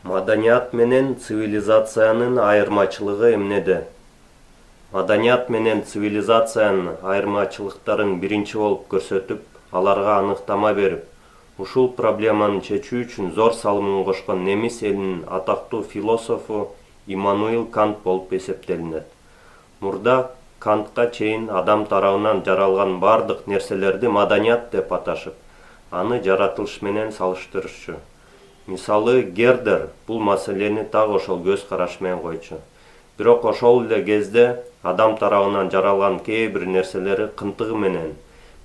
Маданият менен цивилизациянын айырмачылыгы эмнеде? Маданият менен цивилизациянын айырмачылыктарын биринчи болуп көрсөтүп, аларга аныктама берип, ушул проблеманы чечүү үчүн зор салымын кошкон немис элинин атактуу философу Иммануил Кант болуп эсептелинет. Мурда Кантка чейин адам тарабынан жаралган бардык нерселерди маданият деп аташып, аны жаратылыш менен салыштырышчу. Мисалы, Гердер бул маселени так ошол көз караш менен койчу. Бирок ошол эле кезде адам тарабынан жаралган кээ бир нерселери кынтыгы менен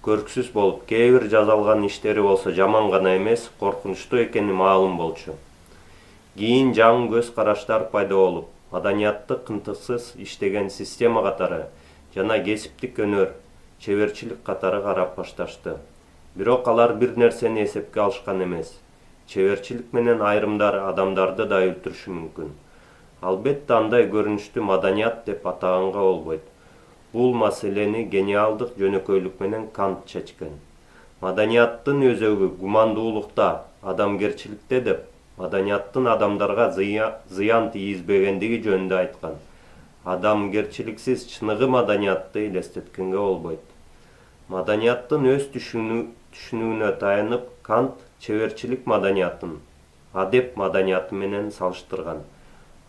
көрксүз болуп, кээ бир жазалган иштери болсо жаман гана эмес, коркунучтуу экени маалым болчу. Кийин жаңы көз караштар пайда болуп, маданиятты кынтыксыз иштеген система катары жана кесиптик өнөр, чеберчилик катары карап башташты. Бирок алар бир нерсени эсепке алышкан эмес. Чеберчилик менен айрымдар адамдарды да өлтүрүшү мүмкүн. Албетте андай көрүнүштү маданият деп атаганга болбойт. Бул маселени гениалдык жөнөкөйлүк менен Кант чечкен. Маданияттын өзөгү гумандуулукта, адамгерчиликте деп, маданияттын адамдарга зыян тийгизбегендиги жөнүндө айткан. Адамгерчиликсиз чыныгы маданиятты элестеткенге болбойт. Маданияттын өз түшүнүүнө таянып, Кант чеберчилик маданиятын адеп маданияты менен салыштырган.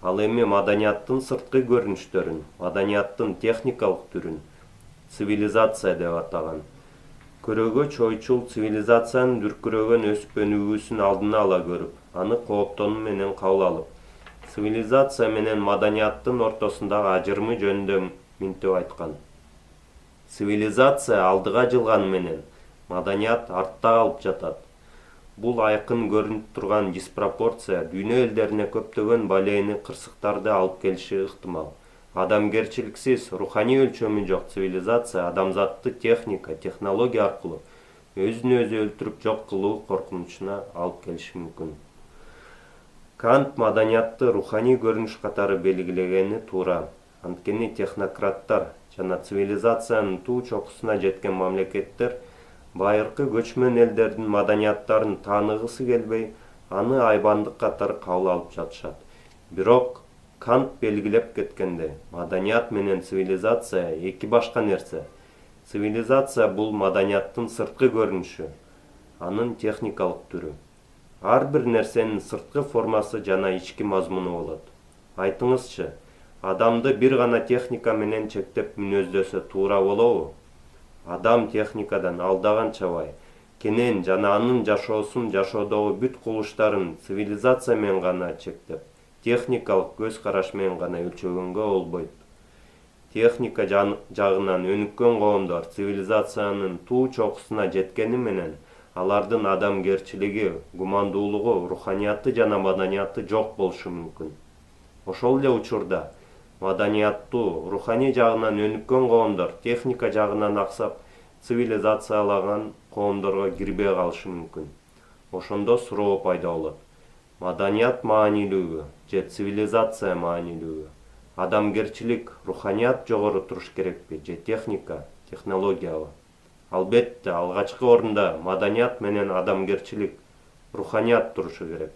Ал эми маданияттын сырткы көрүнүштөрүн, маданияттын техникалык түрүн цивилизация деп атаган. Көрөгө чойчул цивилизациянын дүркүрөгөн өсүп өнүгүүсүн алдын ала көрүп, аны кооптонуу менен кабыл алып, цивилизация менен маданияттын ортосундагы ажырымы жөнүндө минтип айткан. Цивилизация алдыга жылганы менен маданият артта калып жатат. Бул айкын көрүнүп турган диспропорция дүйнө элдерине көптөгөн балейни кырсыктарды алып келиши ыктымал. Адамгерчиликсиз, руханий өлчөмү жок цивилизация адамзатты техника, технология аркылуу өзүн өзү өлтүрүп жок кылуу коркунучуна алып келиши мүмкүн. Кант маданиятты руханий көрүнүш катары белгилегени туура. Анткени технократтар жана цивилизациянын туу чокусуна жеткен мамлекеттер байыркы көчмөн элдердин маданияттарын тааныгысы келбей, аны айбандык катары кабыл алып жатышат. Бирок Кант белгилеп кеткендей, маданият менен цивилизация эки башка нерсе. Цивилизация бул маданияттын сырткы көрүнүшү, анын техникалык түрү. Ар бир нерсенин сырткы формасы жана ички мазмуну болот. Айтыңызчы, адамды бир гана техника менен чектеп мүнөздөсө туура болобу? Адам техникадан алдаганча бай, кенен жана анын жашоодогу бүт кылыштарын цивилизация менен гана чектеп, техникалык көз караш менен гана өлчөгөнгө болбойт. Техника жагынан өнүккөн коомдор цивилизациянын туу чокусуна жеткени менен алардын адамгерчилиги, гумандуулугу, руханияты жана маданияты жок болушу мүмкүн. Ошол эле учурда маданияттуу, руханий жагынан өнүккөн коомдор техника жагынан аксап, цивилизациялаган коомдорго кирбей калышы мүмкүн. Ошондо суроо пайда болот. Маданият маанилүүбү же цивилизация маанилүүбү? Адамгерчилик, руханият жогору туруш керекпи же техника, технологиябы? Албетте, алгачкы орунда маданият менен адамгерчилик, руханият турушу керек.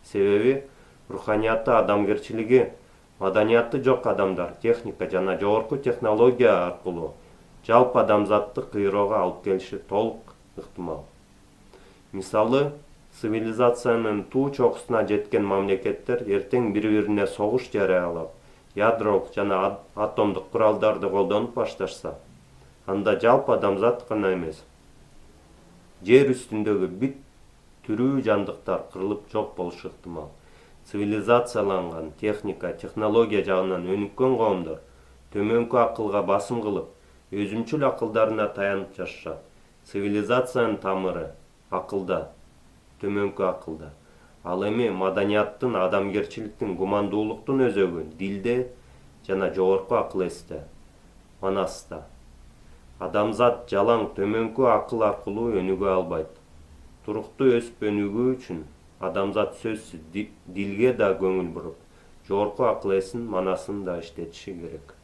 Себеби руханияты, адамгерчилиги маданияты жок адамдар техника жана жогорку технология аркылуу жалпы адамзатты кыйроого алып келиши толук ыктымал. Мисалы, цивилизациянын туу чокусуна жеткен мамлекеттер эртең бири-бирине согуш жарыялап, ядролук жана атомдук куралдарды колдонуп башташса, анда жалпы адамзат гана эмес, жер үстүндөгү бүт тирүү жандыктар кырылып жок болушу ыктымал. Цивилизацияланган техника, технология жагынан өнүккөн коомдор төмөнкү акылга басым кылып, өзүмчүл акылдарына таянып жашашат. Цивилизациянын тамыры акылда, төмөнкү акылда. Ал эми маданияттын, адамгерчиликтин, гумандуулуктун өзөгү дилде жана жогорку акыл эсте, манаста. Адамзат жалаң төмөнкү акыл аркылуу өнүгө албайт. Туруктуу өсүп өнүгүү үчүн адамзат сөзсүз дилге да көңүл буруп, жогорку акыл эсин, манасын да иштетиши керек.